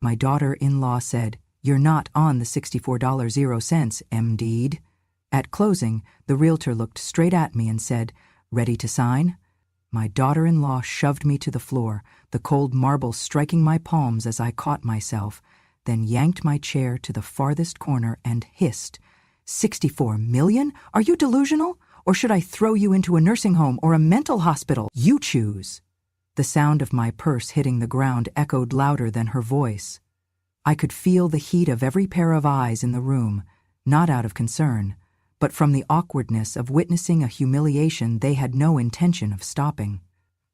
My daughter-in-law said, "You're not on the $64.00, MD'd." At closing, the realtor looked straight at me and said, "Ready to sign?" My daughter-in-law shoved me to the floor, the cold marble striking my palms as I caught myself, then yanked my chair to the farthest corner and hissed, "$64 million? Are you delusional? Or should I throw you into a nursing home or a mental hospital? You choose." The sound of my purse hitting the ground echoed louder than her voice. I could feel the heat of every pair of eyes in the room, not out of concern, but from the awkwardness of witnessing a humiliation they had no intention of stopping.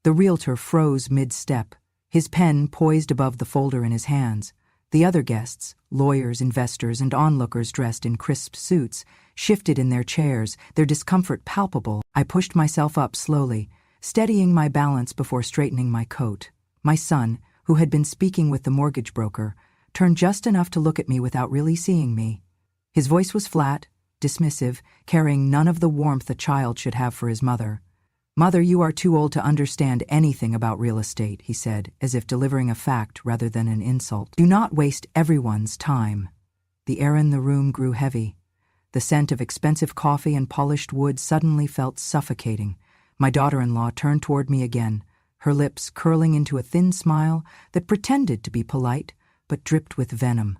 The realtor froze mid-step, his pen poised above the folder in his hands. The other guests, lawyers, investors, and onlookers dressed in crisp suits, shifted in their chairs, their discomfort palpable. I pushed myself up slowly, steadying my balance before straightening my coat. My son, who had been speaking with the mortgage broker, turned just enough to look at me without really seeing me. His voice was flat, dismissive, carrying none of the warmth a child should have for his mother. "Mother, you are too old to understand anything about real estate," he said, as if delivering a fact rather than an insult. "Do not waste everyone's time." The air in the room grew heavy. The scent of expensive coffee and polished wood suddenly felt suffocating. My daughter-in-law turned toward me again, her lips curling into a thin smile that pretended to be polite, but dripped with venom.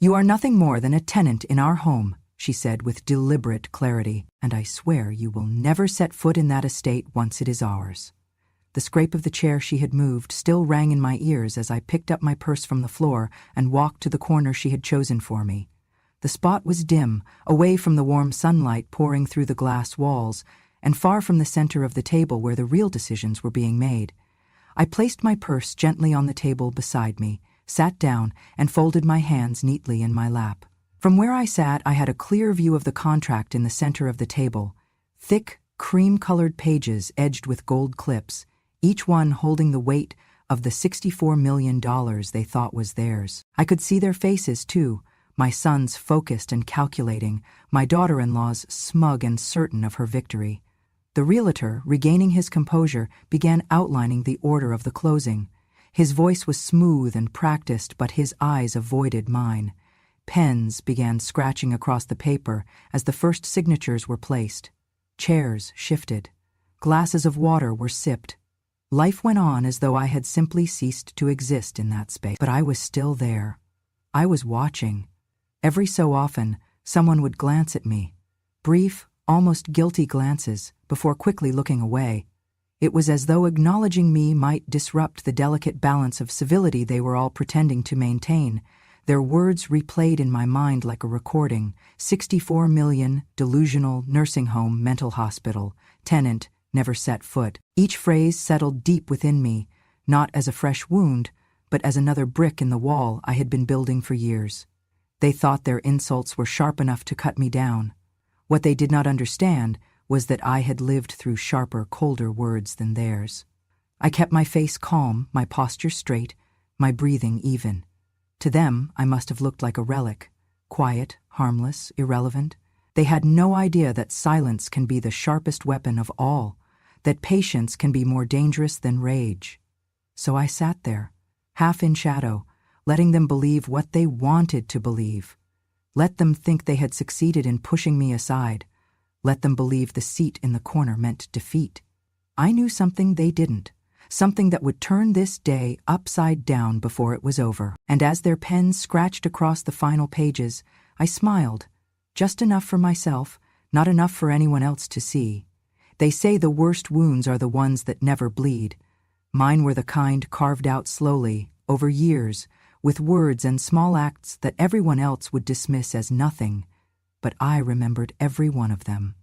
"You are nothing more than a tenant in our home," she said with deliberate clarity, "and I swear you will never set foot in that estate once it is ours." The scrape of the chair she had moved still rang in my ears as I picked up my purse from the floor and walked to the corner she had chosen for me. The spot was dim, away from the warm sunlight pouring through the glass walls, and far from the center of the table where the real decisions were being made. I placed my purse gently on the table beside me, sat down, and folded my hands neatly in my lap. From where I sat, I had a clear view of the contract in the center of the table. Thick, cream-colored pages edged with gold clips, each one holding the weight of the $64 million they thought was theirs. I could see their faces, too, my son's focused and calculating, my daughter-in-law's smug and certain of her victory. The realtor, regaining his composure, began outlining the order of the closing. His voice was smooth and practiced, but his eyes avoided mine. Pens began scratching across the paper as the first signatures were placed. Chairs shifted. Glasses of water were sipped. Life went on as though I had simply ceased to exist in that space. But I was still there. I was watching. Every so often, someone would glance at me. Brief, almost guilty glances, before quickly looking away. It was as though acknowledging me might disrupt the delicate balance of civility they were all pretending to maintain. Their words replayed in my mind like a recording. 64 million, delusional, nursing home, mental hospital, tenant, never set foot. Each phrase settled deep within me, not as a fresh wound, but as another brick in the wall I had been building for years. They thought their insults were sharp enough to cut me down. What they did not understand was that I had lived through sharper, colder words than theirs. I kept my face calm, my posture straight, my breathing even. To them, I must have looked like a relic, quiet, harmless, irrelevant. They had no idea that silence can be the sharpest weapon of all, that patience can be more dangerous than rage. So I sat there, half in shadow, letting them believe what they wanted to believe. Let them think they had succeeded in pushing me aside. Let them believe the seat in the corner meant defeat. I knew something they didn't. Something that would turn this day upside down before it was over. And as their pens scratched across the final pages, I smiled, just enough for myself, not enough for anyone else to see. They say the worst wounds are the ones that never bleed. Mine were the kind carved out slowly, over years, with words and small acts that everyone else would dismiss as nothing, but I remembered every one of them.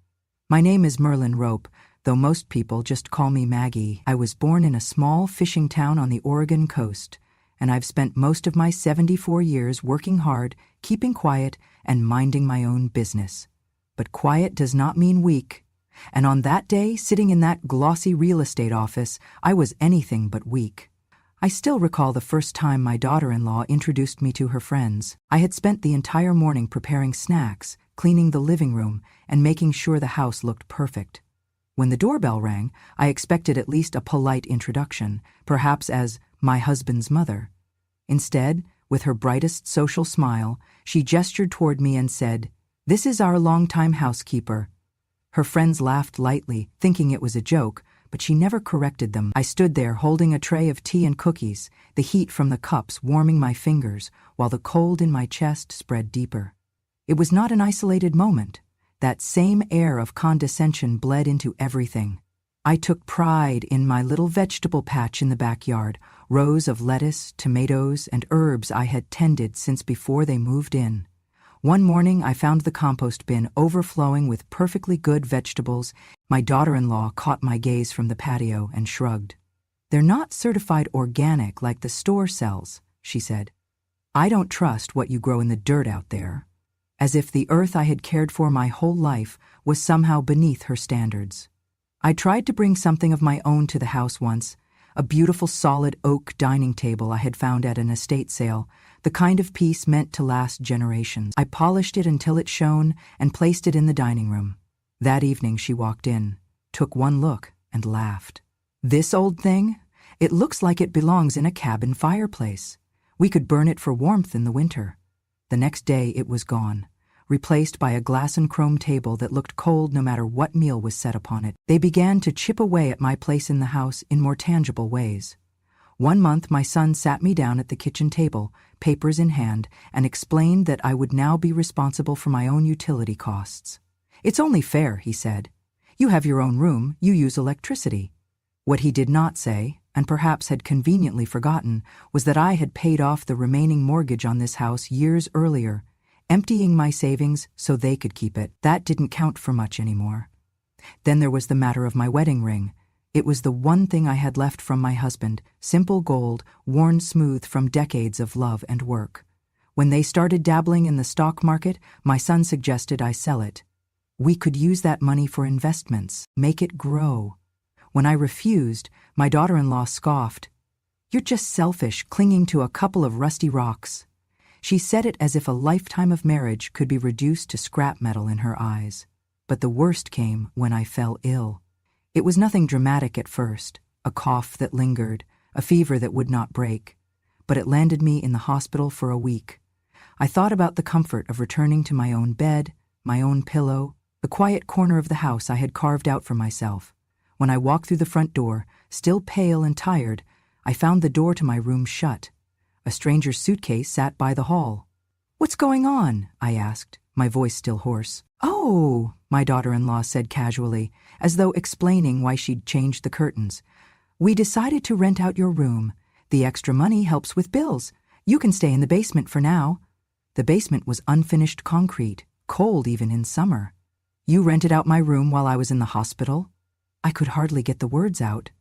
My name is Merlin Rope, though most people just call me Maggie. I was born in a small fishing town on the Oregon coast, and I've spent most of my 74 years working hard, keeping quiet, and minding my own business. But quiet does not mean weak, and on that day, sitting in that glossy real estate office, I was anything but weak. I still recall the first time my daughter-in-law introduced me to her friends. I had spent the entire morning preparing snacks, cleaning the living room, and making sure the house looked perfect. When the doorbell rang, I expected at least a polite introduction, perhaps as my husband's mother. Instead, With her brightest social smile, she gestured toward me and said, "This is our longtime housekeeper." Her friends laughed lightly, thinking it was a joke, but she never corrected them. I stood there holding a tray of tea and cookies, the heat from the cups warming my fingers, while the cold in my chest spread deeper. It was not an isolated moment. That same air of condescension bled into everything. I took pride in my little vegetable patch in the backyard, rows of lettuce, tomatoes, and herbs I had tended since before they moved in. One morning I found the compost bin overflowing with perfectly good vegetables. My daughter-in-law caught my gaze from the patio and shrugged. "They're not certified organic like the store sells," she said. "I don't trust what you grow in the dirt out there." As if the earth I had cared for my whole life was somehow beneath her standards. I tried to bring something of my own to the house once, a beautiful solid oak dining table I had found at an estate sale, the kind of piece meant to last generations. I polished it until it shone and placed it in the dining room. That evening she walked in, took one look, and laughed. "This old thing? It looks like it belongs in a cabin fireplace. We could burn it for warmth in the winter." The next day it was gone, replaced by a glass and chrome table that looked cold no matter what meal was set upon it. They began to chip away at my place in the house in more tangible ways. One month my son sat me down at the kitchen table, papers in hand, and explained that I would now be responsible for my own utility costs. "It's only fair," he said. "You have your own room, you use electricity." What he did not say, and perhaps had conveniently forgotten, was that I had paid off the remaining mortgage on this house years earlier, emptying my savings so they could keep it. That didn't count for much anymore. Then there was the matter of my wedding ring. It was the one thing I had left from my husband, simple gold, worn smooth from decades of love and work. When they started dabbling in the stock market, my son suggested I sell it. We could use that money for investments, make it grow. When I refused, my daughter-in-law scoffed. "You're just selfish, clinging to a couple of rusty rocks." She said it as if a lifetime of marriage could be reduced to scrap metal in her eyes. But the worst came when I fell ill. It was nothing dramatic at first, a cough that lingered, a fever that would not break. But it landed me in the hospital for a week. I thought about the comfort of returning to my own bed, my own pillow, the quiet corner of the house I had carved out for myself. When I walked through the front door, still pale and tired, I found the door to my room shut. A stranger's suitcase sat by the hall. "What's going on?" I asked, my voice still hoarse. "Oh," my daughter-in-law said casually, as though explaining why she'd changed the curtains. "We decided to rent out your room. The extra money helps with bills. You can stay in the basement for now." The basement was unfinished concrete, cold even in summer. "You rented out my room while I was in the hospital?" I could hardly get the words out.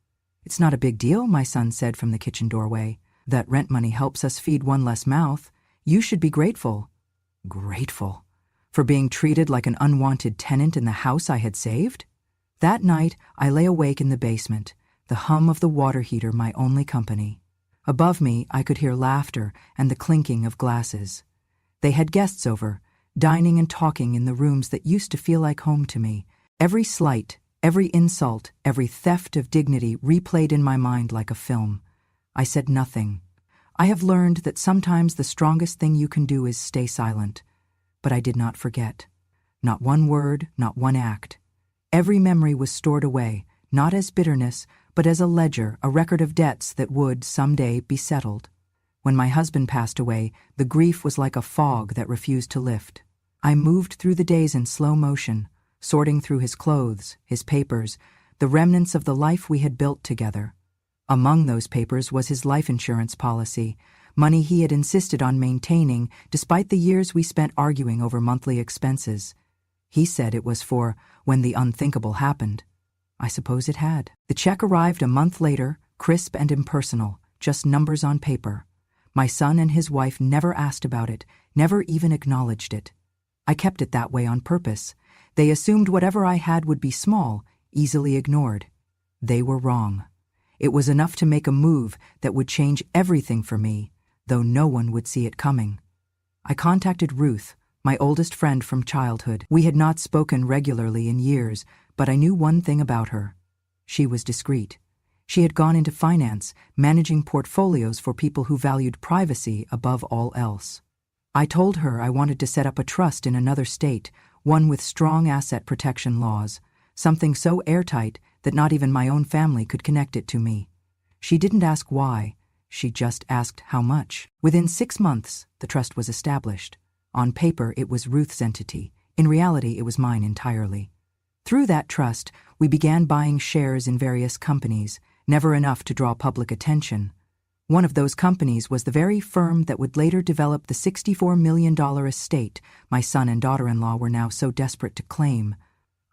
"It's not a big deal," my son said from the kitchen doorway. "That rent money helps us feed one less mouth. You should be grateful." Grateful? For being treated like an unwanted tenant in the house I had saved? That night, I lay awake in the basement, the hum of the water heater my only company. Above me, I could hear laughter and the clinking of glasses. They had guests over, dining and talking in the rooms that used to feel like home to me. Every slight, every insult, every theft of dignity replayed in my mind like a film. I said nothing. I have learned that sometimes the strongest thing you can do is stay silent. But I did not forget. Not one word, not one act. Every memory was stored away, not as bitterness, but as a ledger, a record of debts that would, someday, be settled. When my husband passed away, the grief was like a fog that refused to lift. I moved through the days in slow motion, sorting through his clothes, his papers, the remnants of the life we had built together. Among those papers was his life insurance policy, money he had insisted on maintaining despite the years we spent arguing over monthly expenses. He said it was for when the unthinkable happened. I suppose it had. The check arrived a month later, crisp and impersonal, just numbers on paper. My son and his wife never asked about it, never even acknowledged it. I kept it that way on purpose. They assumed whatever I had would be small, easily ignored. They were wrong. It was enough to make a move that would change everything for me, though no one would see it coming. I contacted Ruth, my oldest friend from childhood. We had not spoken regularly in years, but I knew one thing about her. She was discreet. She had gone into finance, managing portfolios for people who valued privacy above all else. I told her I wanted to set up a trust in another state, one with strong asset protection laws, something so airtight that not even my own family could connect it to me. She didn't ask why, she just asked how much. Within 6 months, the trust was established. On paper, it was Ruth's entity. In reality, it was mine entirely. Through that trust, we began buying shares in various companies, never enough to draw public attention. One of those companies was the very firm that would later develop the $64 million estate my son and daughter-in-law were now so desperate to claim.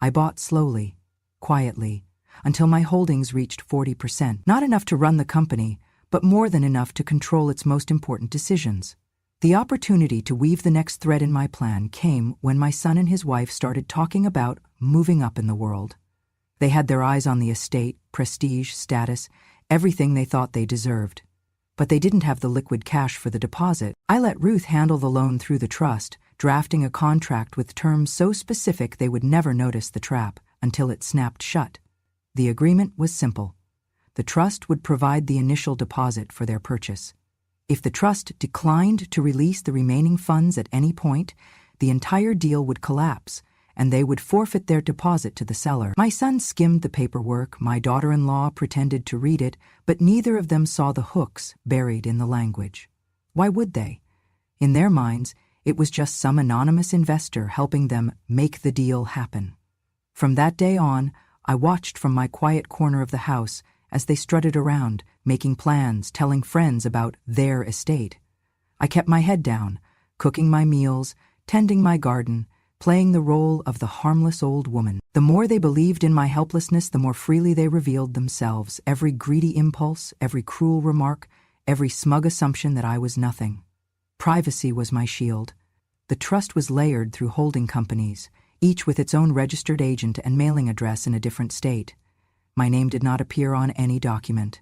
I bought slowly, quietly, until my holdings reached 40%. Not enough to run the company, but more than enough to control its most important decisions. The opportunity to weave the next thread in my plan came when my son and his wife started talking about moving up in the world. They had their eyes on the estate, prestige, status, everything they thought they deserved. But they didn't have the liquid cash for the deposit. I let Ruth handle the loan through the trust, drafting a contract with terms so specific they would never notice the trap until it snapped shut. The agreement was simple. The trust would provide the initial deposit for their purchase. If the trust declined to release the remaining funds at any point, the entire deal would collapse, and they would forfeit their deposit to the seller. My son skimmed the paperwork, my daughter-in-law pretended to read it, but neither of them saw the hooks buried in the language. Why would they? In their minds, it was just some anonymous investor helping them make the deal happen. From that day on, I watched from my quiet corner of the house as they strutted around, making plans, telling friends about their estate. I kept my head down, cooking my meals, tending my garden, playing the role of the harmless old woman. The more they believed in my helplessness, the more freely they revealed themselves, every greedy impulse, every cruel remark, every smug assumption that I was nothing. Privacy was my shield. The trust was layered through holding companies, each with its own registered agent and mailing address in a different state. My name did not appear on any document.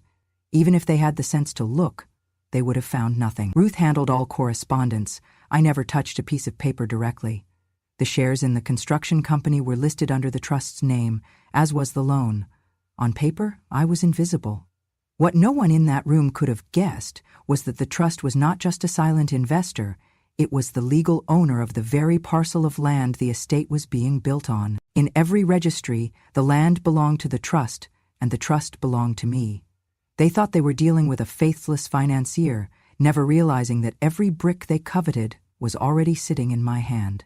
Even if they had the sense to look, they would have found nothing. Ruth handled all correspondence. I never touched a piece of paper directly. The shares in the construction company were listed under the trust's name, as was the loan. On paper, I was invisible. What no one in that room could have guessed was that the trust was not just a silent investor, it was the legal owner of the very parcel of land the estate was being built on. In every registry, the land belonged to the trust, and the trust belonged to me. They thought they were dealing with a faithless financier, never realizing that every brick they coveted was already sitting in my hand.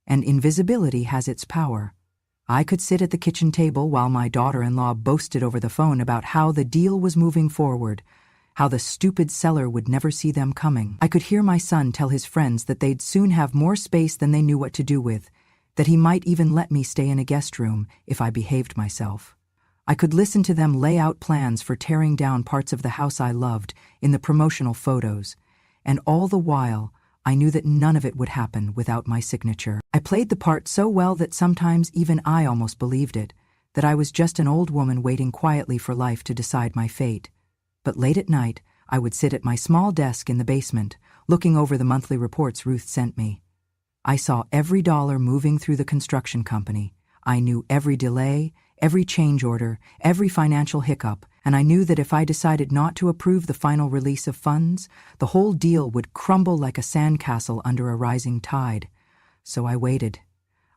And invisibility has its power. I could sit at the kitchen table while my daughter-in-law boasted over the phone about how the deal was moving forward, how the stupid seller would never see them coming. I could hear my son tell his friends that they'd soon have more space than they knew what to do with, that he might even let me stay in a guest room if I behaved myself. I could listen to them lay out plans for tearing down parts of the house I loved in the promotional photos, and all the while, I knew that none of it would happen without my signature. I played the part so well that sometimes even I almost believed it, that I was just an old woman waiting quietly for life to decide my fate. But late at night, I would sit at my small desk in the basement, looking over the monthly reports Ruth sent me. I saw every dollar moving through the construction company. I knew every delay, every change order, every financial hiccup, and I knew that if I decided not to approve the final release of funds, the whole deal would crumble like a sandcastle under a rising tide. So I waited.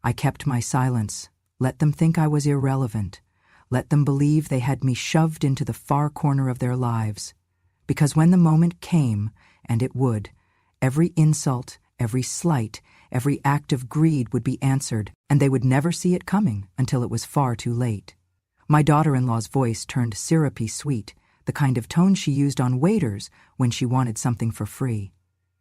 I kept my silence, let them think I was irrelevant, let them believe they had me shoved into the far corner of their lives. Because when the moment came, and it would, every insult, every slight, every act of greed would be answered, and they would never see it coming until it was far too late. My daughter-in-law's voice turned syrupy sweet, the kind of tone she used on waiters when she wanted something for free.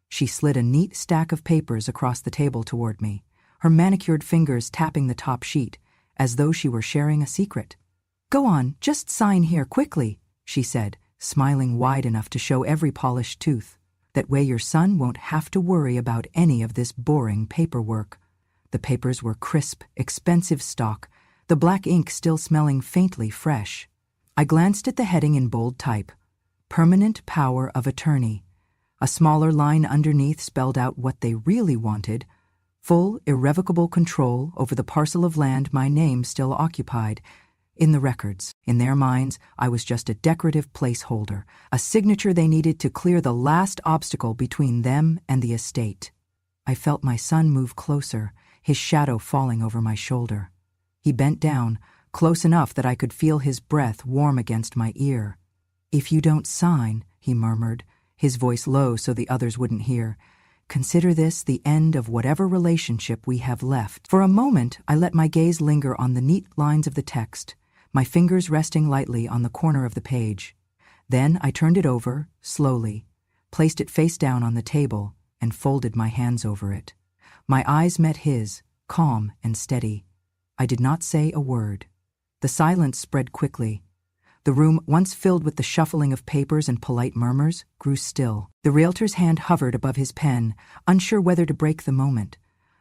She slid a neat stack of papers across the table toward me, her manicured fingers tapping the top sheet, as though she were sharing a secret. "Go on, just sign here quickly," she said, smiling wide enough to show every polished tooth. "That way your son won't have to worry about any of this boring paperwork." The papers were crisp, expensive stock, the black ink still smelling faintly fresh. I glanced at the heading in bold type, "Permanent Power of Attorney." A smaller line underneath spelled out what they really wanted: full, irrevocable control over the parcel of land my name still occupied. In the records, in their minds, I was just a decorative placeholder, a signature they needed to clear the last obstacle between them and the estate. I felt my son move closer, his shadow falling over my shoulder. He bent down, close enough that I could feel his breath warm against my ear. "If you don't sign," he murmured, his voice low so the others wouldn't hear, "consider this the end of whatever relationship we have left." For a moment, I let my gaze linger on the neat lines of the text, my fingers resting lightly on the corner of the page. Then I turned it over, slowly, placed it face down on the table, and folded my hands over it. My eyes met his, calm and steady. I did not say a word. The silence spread quickly. The room, once filled with the shuffling of papers and polite murmurs, grew still. The realtor's hand hovered above his pen, unsure whether to break the moment.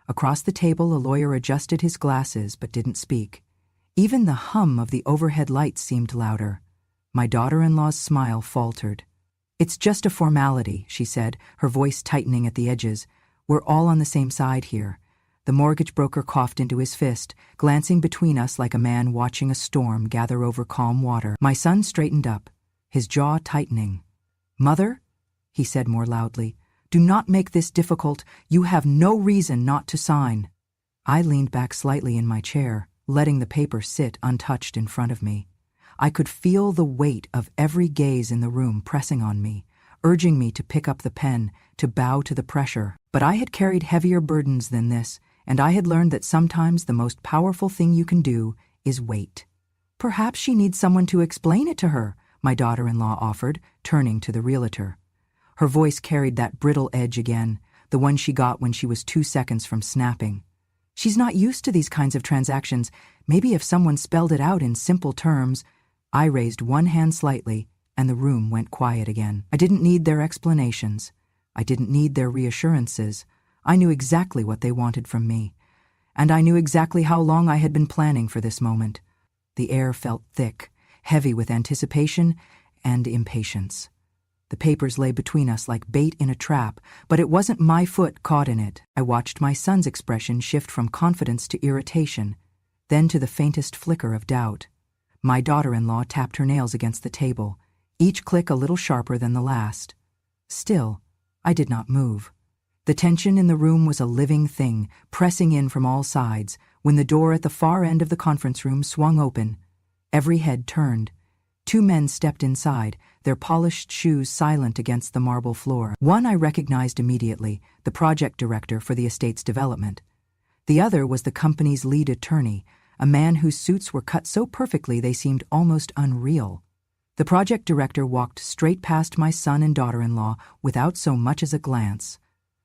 Across the table, a lawyer adjusted his glasses but didn't speak. Even the hum of the overhead lights seemed louder. My daughter-in-law's smile faltered. "It's just a formality," she said, her voice tightening at the edges. "We're all on the same side here." The mortgage broker coughed into his fist, glancing between us like a man watching a storm gather over calm water. My son straightened up, his jaw tightening. "Mother," he said more loudly, "do not make this difficult. You have no reason not to sign." I leaned back slightly in my chair, letting the paper sit untouched in front of me. I could feel the weight of every gaze in the room pressing on me, urging me to pick up the pen, to bow to the pressure. But I had carried heavier burdens than this, and I had learned that sometimes the most powerful thing you can do is wait. "Perhaps she needs someone to explain it to her," my daughter-in-law offered, turning to the realtor. Her voice carried that brittle edge again, the one she got when she was 2 seconds from snapping. "She's not used to these kinds of transactions. Maybe if someone spelled it out in simple terms." I raised one hand slightly, and the room went quiet again. I didn't need their explanations. I didn't need their reassurances. I knew exactly what they wanted from me. And I knew exactly how long I had been planning for this moment. The air felt thick, heavy with anticipation and impatience. The papers lay between us like bait in a trap, but it wasn't my foot caught in it. I watched my son's expression shift from confidence to irritation, then to the faintest flicker of doubt. My daughter-in-law tapped her nails against the table, each click a little sharper than the last. Still, I did not move. The tension in the room was a living thing, pressing in from all sides. When the door at the far end of the conference room swung open, every head turned. 2 men stepped inside, their polished shoes silent against the marble floor. One I recognized immediately, the project director for the estate's development. The other was the company's lead attorney, a man whose suits were cut so perfectly they seemed almost unreal. The project director walked straight past my son and daughter-in-law without so much as a glance.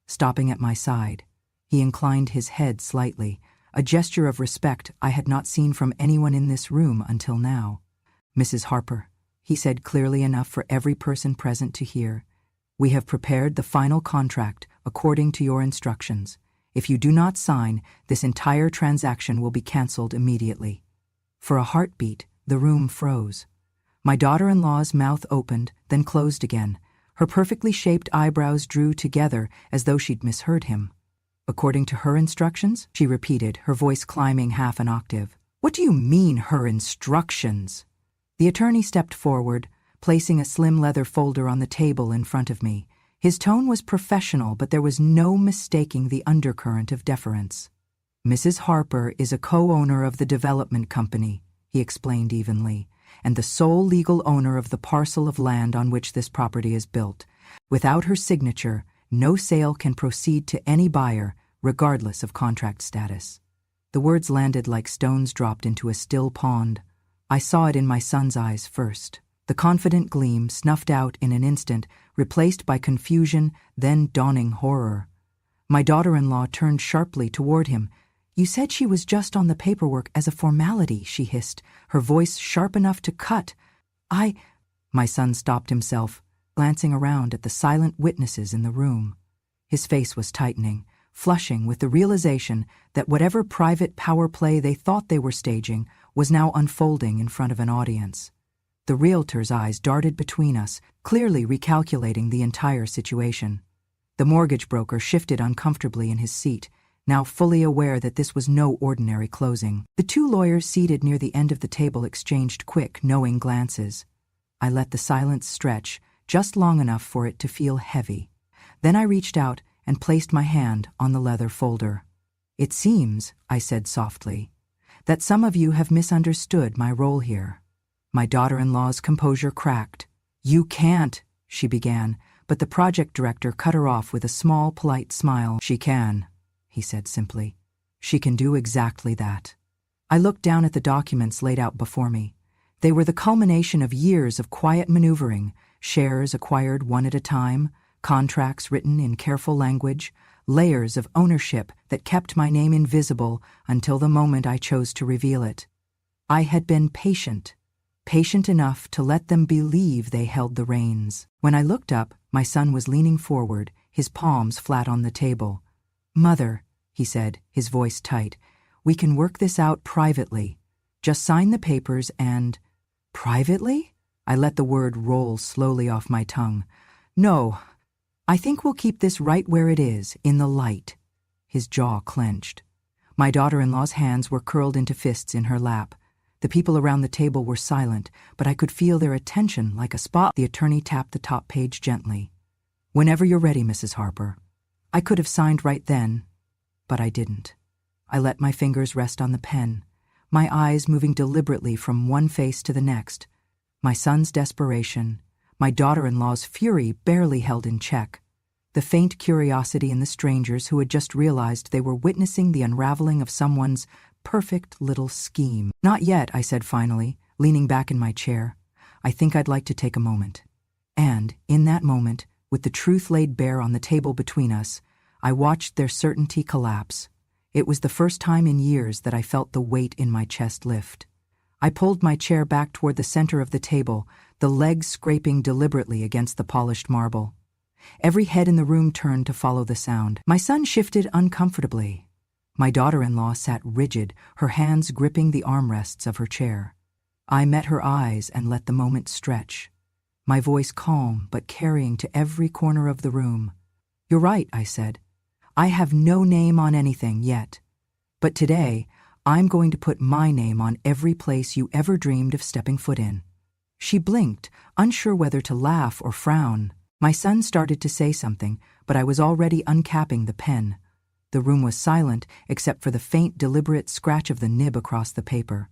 Stopping at my side, he inclined his head slightly, a gesture of respect I had not seen from anyone in this room until now. "Mrs. Harper," he said clearly enough for every person present to hear, "we have prepared the final contract according to your instructions. If you do not sign, this entire transaction will be canceled immediately." For a heartbeat, the room froze. My daughter-in-law's mouth opened, then closed again. Her perfectly shaped eyebrows drew together as though she'd misheard him. "According to her instructions?" she repeated, her voice climbing half an octave. "What do you mean, her instructions?" The attorney stepped forward, placing a slim leather folder on the table in front of me. His tone was professional, but there was no mistaking the undercurrent of deference. "Mrs. Harper is a co-owner of the development company," he explained evenly, "and the sole legal owner of the parcel of land on which this property is built. Without her signature, no sale can proceed to any buyer, regardless of contract status." The words landed like stones dropped into a still pond. I saw it in my son's eyes first. The confident gleam snuffed out in an instant, replaced by confusion, then dawning horror. My daughter-in-law turned sharply toward him. "You said she was just on the paperwork as a formality," she hissed, her voice sharp enough to cut. My son stopped himself, glancing around at the silent witnesses in the room. His face was tightening, flushing with the realization that whatever private power play they thought they were staging was now unfolding in front of an audience. The realtor's eyes darted between us, clearly recalculating the entire situation. The mortgage broker shifted uncomfortably in his seat, now fully aware that this was no ordinary closing. The two lawyers seated near the end of the table exchanged quick, knowing glances. I let the silence stretch, just long enough for it to feel heavy. Then I reached out and placed my hand on the leather folder. "It seems," I said softly, "that some of you have misunderstood my role here." My daughter-in-law's composure cracked. "You can't," she began, but the project director cut her off with a small, polite smile. "She can," he said simply. "She can do exactly that." I looked down at the documents laid out before me. They were the culmination of years of quiet maneuvering, shares acquired one at a time, contracts written in careful language, layers of ownership that kept my name invisible until the moment I chose to reveal it. I had been patient enough to let them believe they held the reins. When I looked up, my son was leaning forward, his palms flat on the table. "Mother," he said, his voice tight, "we can work this out privately. Just sign the papers and—" "Privately?" I let the word roll slowly off my tongue. "No, I think we'll keep this right where it is, in the light." His jaw clenched. My daughter-in-law's hands were curled into fists in her lap. The people around the table were silent, but I could feel their attention like a spot. The attorney tapped the top page gently. "Whenever you're ready, Mrs. Harper." I could have signed right then, but I didn't. I let my fingers rest on the pen, my eyes moving deliberately from one face to the next. My son's desperation, my daughter-in-law's fury barely held in check. The faint curiosity in the strangers who had just realized they were witnessing the unraveling of someone's perfect little scheme. "Not yet," I said finally, leaning back in my chair. "I think I'd like to take a moment." And, in that moment, with the truth laid bare on the table between us, I watched their certainty collapse. It was the first time in years that I felt the weight in my chest lift. I pulled my chair back toward the center of the table, the legs scraping deliberately against the polished marble. Every head in the room turned to follow the sound. My son shifted uncomfortably. My daughter-in-law sat rigid, her hands gripping the armrests of her chair. I met her eyes and let the moment stretch, my voice calm but carrying to every corner of the room. "You're right," I said. "I have no name on anything yet. But today, I'm going to put my name on every place you ever dreamed of stepping foot in." She blinked, unsure whether to laugh or frown. My son started to say something, but I was already uncapping the pen. The room was silent except for the faint, deliberate scratch of the nib across the paper.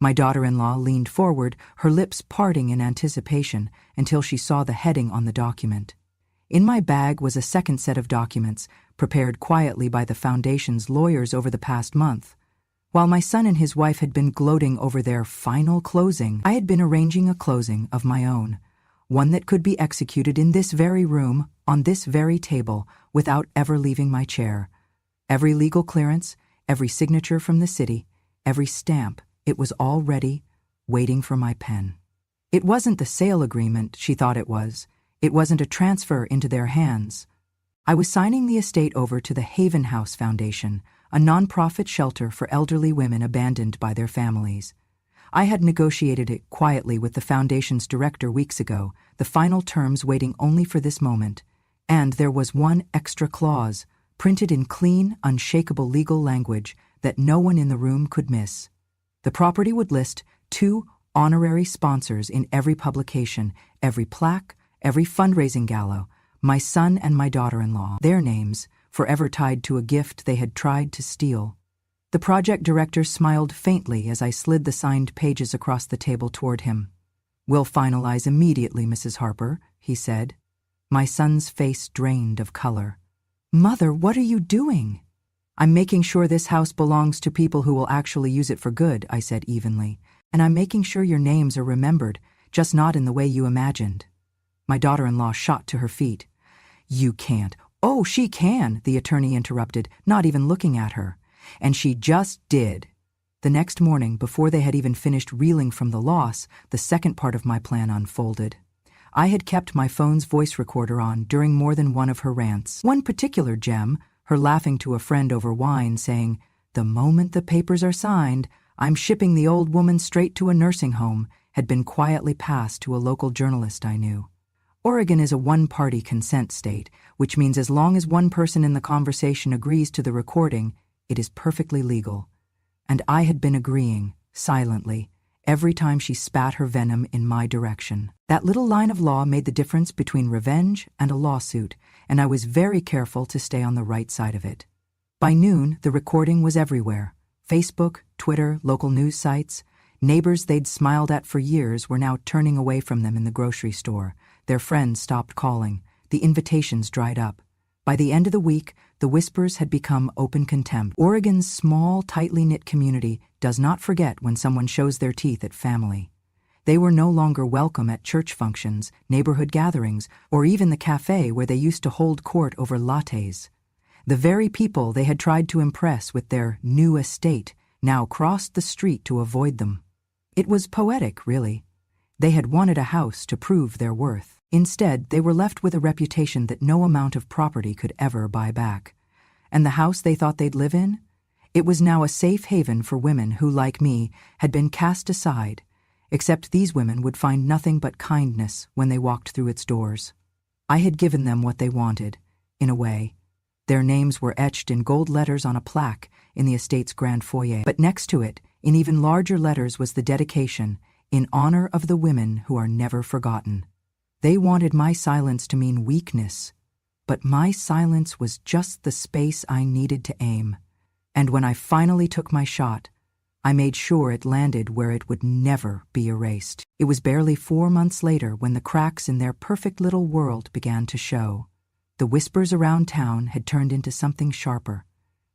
My daughter-in-law leaned forward, her lips parting in anticipation until she saw the heading on the document. In my bag was a second set of documents, prepared quietly by the Foundation's lawyers over the past month. While my son and his wife had been gloating over their final closing, I had been arranging a closing of my own, one that could be executed in this very room, on this very table, without ever leaving my chair. Every legal clearance, every signature from the city, every stamp, it was all ready, waiting for my pen. It wasn't the sale agreement she thought it was. It wasn't a transfer into their hands. I was signing the estate over to the Haven House Foundation, a nonprofit shelter for elderly women abandoned by their families. I had negotiated it quietly with the Foundation's director weeks ago, the final terms waiting only for this moment. And there was one extra clause, printed in clean, unshakable legal language that no one in the room could miss. The property would list 2 honorary sponsors in every publication, every plaque, every fundraising gala, my son and my daughter-in-law, their names forever tied to a gift they had tried to steal. The project director smiled faintly as I slid the signed pages across the table toward him. "We'll finalize immediately, Mrs. Harper," he said. My son's face drained of color. "Mother, what are you doing?" "I'm making sure this house belongs to people who will actually use it for good," I said evenly. "And I'm making sure your names are remembered, just not in the way you imagined." My daughter-in-law shot to her feet. "You can't." "Oh, she can," the attorney interrupted, not even looking at her. "And she just did." The next morning, before they had even finished reeling from the loss, the second part of my plan unfolded. I had kept my phone's voice recorder on during more than one of her rants. One particular gem, her laughing to a friend over wine, saying, "The moment the papers are signed, I'm shipping the old woman straight to a nursing home," had been quietly passed to a local journalist I knew. Oregon is a one-party consent state, which means as long as one person in the conversation agrees to the recording, it is perfectly legal. And I had been agreeing, silently, every time she spat her venom in my direction. That little line of law made the difference between revenge and a lawsuit, and I was very careful to stay on the right side of it. By noon, the recording was everywhere. Facebook, Twitter, local news sites. Neighbors they'd smiled at for years were now turning away from them in the grocery store. Their friends stopped calling. The invitations dried up. By the end of the week, the whispers had become open contempt. Oregon's small, tightly knit community does not forget when someone shows their teeth at family. They were no longer welcome at church functions, neighborhood gatherings, or even the cafe where they used to hold court over lattes. The very people they had tried to impress with their new estate now crossed the street to avoid them. It was poetic, really. They had wanted a house to prove their worth. Instead, they were left with a reputation that no amount of property could ever buy back. And the house they thought they'd live in? It was now a safe haven for women who, like me, had been cast aside, except these women would find nothing but kindness when they walked through its doors. I had given them what they wanted, in a way. Their names were etched in gold letters on a plaque in the estate's grand foyer, but next to it, in even larger letters, was the dedication, in honor of the women who are never forgotten. They wanted my silence to mean weakness, but my silence was just the space I needed to aim. And when I finally took my shot, I made sure it landed where it would never be erased. It was barely 4 months later when the cracks in their perfect little world began to show. The whispers around town had turned into something sharper.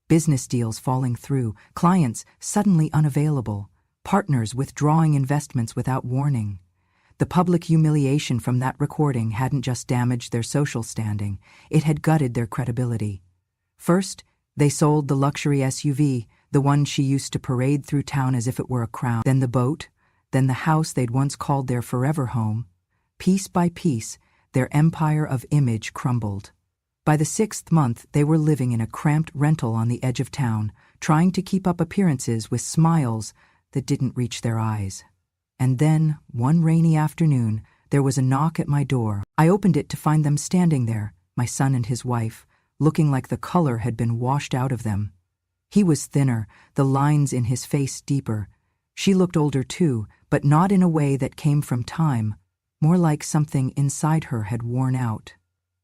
Business deals falling through, clients suddenly unavailable, partners withdrawing investments without warning. The public humiliation from that recording hadn't just damaged their social standing, it had gutted their credibility. First, they sold the luxury SUV, the one she used to parade through town as if it were a crown. Then the boat, then the house they'd once called their forever home. Piece by piece, their empire of image crumbled. By the 6th month, they were living in a cramped rental on the edge of town, trying to keep up appearances with smiles that didn't reach their eyes. And then, one rainy afternoon, there was a knock at my door. I opened it to find them standing there, my son and his wife, looking like the color had been washed out of them. He was thinner, the lines in his face deeper. She looked older too, but not in a way that came from time, more like something inside her had worn out.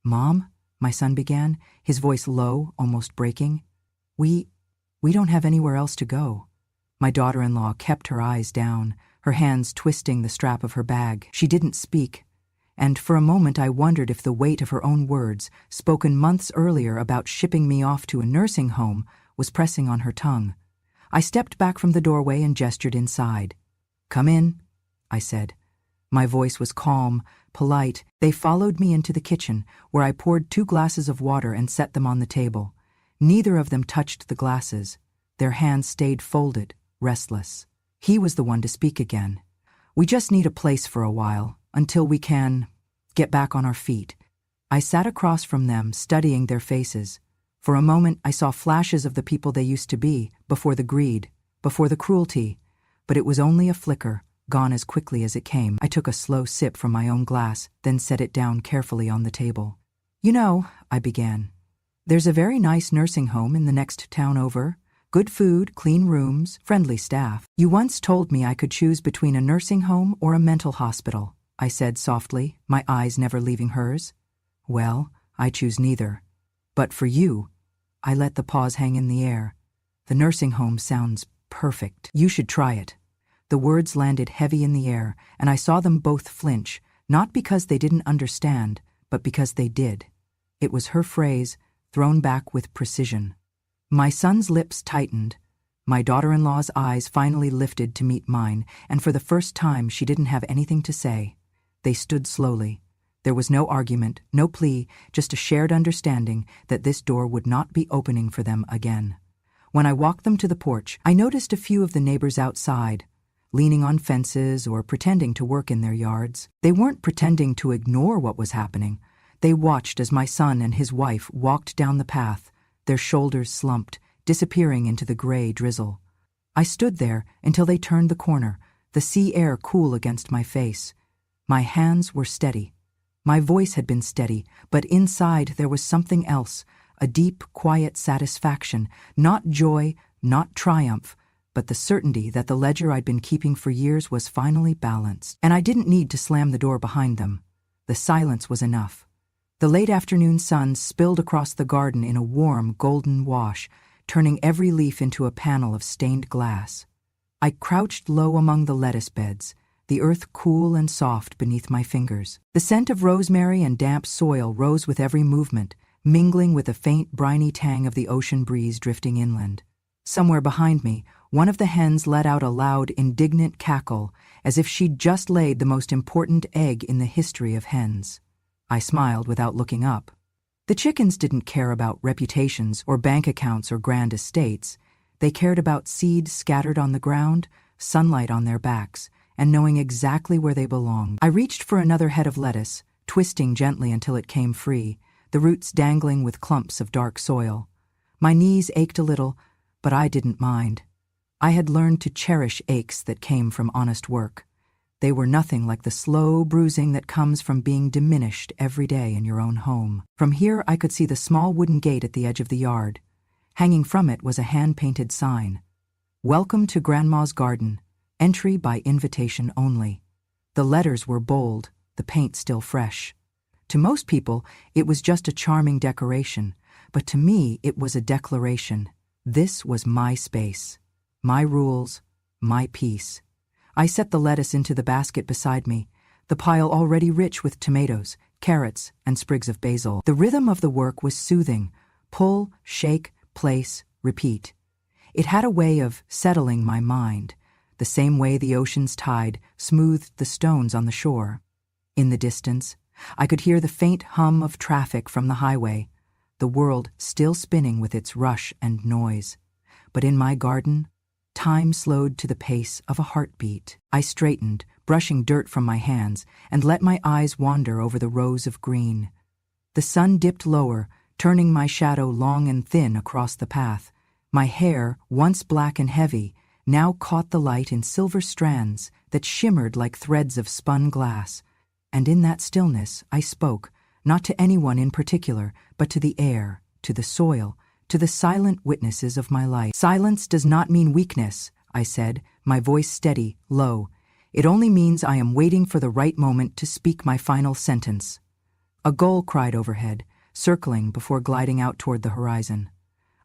"Mom?" my son began, his voice low, almost breaking. We don't have anywhere else to go." My daughter-in-law kept her eyes down, her hands twisting the strap of her bag. She didn't speak, and for a moment I wondered if the weight of her own words, spoken months earlier about shipping me off to a nursing home, was pressing on her tongue. I stepped back from the doorway and gestured inside. "Come in," I said. My voice was calm, polite. They followed me into the kitchen, where I poured 2 glasses of water and set them on the table. Neither of them touched the glasses. Their hands stayed folded, restless. He was the one to speak again. "We just need a place for a while, until we can get back on our feet." I sat across from them, studying their faces. For a moment, I saw flashes of the people they used to be, before the greed, before the cruelty. But it was only a flicker, gone as quickly as it came. I took a slow sip from my own glass, then set it down carefully on the table. "You know," I began, "there's a very nice nursing home in the next town over. Good food, clean rooms, friendly staff. You once told me I could choose between a nursing home or a mental hospital," I said softly, my eyes never leaving hers. "Well, I choose neither. But for you," I let the pause hang in the air, "the nursing home sounds perfect. You should try it." The words landed heavy in the air, and I saw them both flinch, not because they didn't understand, but because they did. It was her phrase, thrown back with precision. My son's lips tightened. My daughter-in-law's eyes finally lifted to meet mine, and for the first time she didn't have anything to say. They stood slowly. There was no argument, no plea, just a shared understanding that this door would not be opening for them again. When I walked them to the porch, I noticed a few of the neighbors outside, leaning on fences or pretending to work in their yards. They weren't pretending to ignore what was happening. They watched as my son and his wife walked down the path, their shoulders slumped, disappearing into the gray drizzle. I stood there until they turned the corner, the sea air cool against my face. My hands were steady. My voice had been steady, but inside there was something else, a deep, quiet satisfaction, not joy, not triumph, but the certainty that the ledger I'd been keeping for years was finally balanced. And I didn't need to slam the door behind them. The silence was enough. The late afternoon sun spilled across the garden in a warm, golden wash, turning every leaf into a panel of stained glass. I crouched low among the lettuce beds, the earth cool and soft beneath my fingers. The scent of rosemary and damp soil rose with every movement, mingling with the faint, briny tang of the ocean breeze drifting inland. Somewhere behind me, one of the hens let out a loud, indignant cackle, as if she'd just laid the most important egg in the history of hens. I smiled without looking up. The chickens didn't care about reputations or bank accounts or grand estates. They cared about seeds scattered on the ground, sunlight on their backs, and knowing exactly where they belonged. I reached for another head of lettuce, twisting gently until it came free, the roots dangling with clumps of dark soil. My knees ached a little, but I didn't mind. I had learned to cherish aches that came from honest work. They were nothing like the slow bruising that comes from being diminished every day in your own home. From here I could see the small wooden gate at the edge of the yard. Hanging from it was a hand-painted sign. "Welcome to Grandma's garden. Entry by invitation only." The letters were bold, the paint still fresh. To most people, it was just a charming decoration, but to me it was a declaration. This was my space, my rules, my peace. I set the lettuce into the basket beside me, the pile already rich with tomatoes, carrots, and sprigs of basil. The rhythm of the work was soothing. Pull, shake, place, repeat. It had a way of settling my mind, the same way the ocean's tide smoothed the stones on the shore. In the distance, I could hear the faint hum of traffic from the highway, the world still spinning with its rush and noise. But in my garden, time slowed to the pace of a heartbeat. I straightened, brushing dirt from my hands, and let my eyes wander over the rows of green. The sun dipped lower, turning my shadow long and thin across the path. My hair, once black and heavy, now caught the light in silver strands that shimmered like threads of spun glass. And in that stillness I spoke, not to anyone in particular, but to the air, to the soil, to the silent witnesses of my life. "Silence does not mean weakness," I said, my voice steady, low. "It only means I am waiting for the right moment to speak my final sentence." A gull cried overhead, circling before gliding out toward the horizon.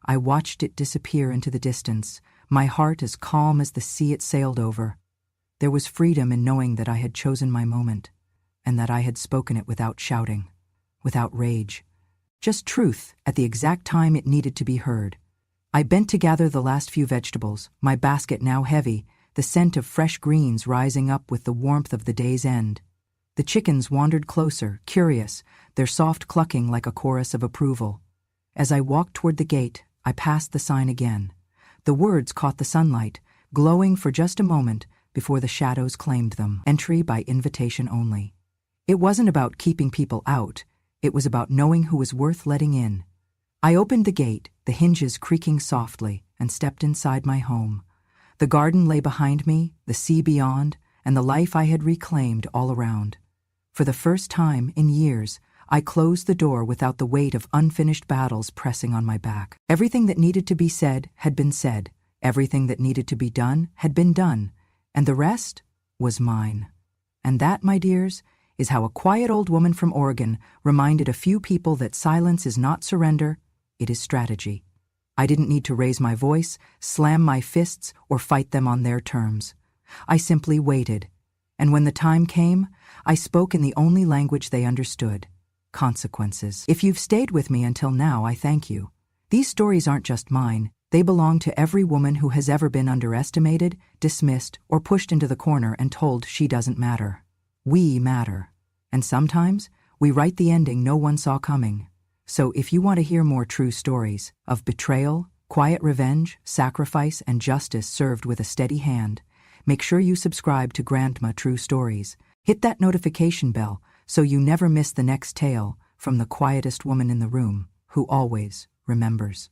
I watched it disappear into the distance, my heart as calm as the sea it sailed over. There was freedom in knowing that I had chosen my moment, and that I had spoken it without shouting, without rage. Just truth at the exact time it needed to be heard. I bent to gather the last few vegetables, my basket now heavy, the scent of fresh greens rising up with the warmth of the day's end. The chickens wandered closer, curious, their soft clucking like a chorus of approval. As I walked toward the gate, I passed the sign again. The words caught the sunlight, glowing for just a moment before the shadows claimed them. Entry by invitation only. It wasn't about keeping people out. It was about knowing who was worth letting in. I opened the gate, the hinges creaking softly, and stepped inside my home. The garden lay behind me, the sea beyond, and the life I had reclaimed all around. For the first time in years, I closed the door without the weight of unfinished battles pressing on my back. Everything that needed to be said had been said. Everything that needed to be done had been done. And the rest was mine. And that, my dears, is how a quiet old woman from Oregon reminded a few people that silence is not surrender, it is strategy. I didn't need to raise my voice, slam my fists, or fight them on their terms. I simply waited, and when the time came, I spoke in the only language they understood: consequences. If you've stayed with me until now, I thank you. These stories aren't just mine. They belong to every woman who has ever been underestimated, dismissed, or pushed into the corner and told she doesn't matter. We matter. And sometimes, we write the ending no one saw coming. So if you want to hear more true stories of betrayal, quiet revenge, sacrifice, and justice served with a steady hand, make sure you subscribe to Grandma True Stories. Hit that notification bell so you never miss the next tale from the quietest woman in the room who always remembers.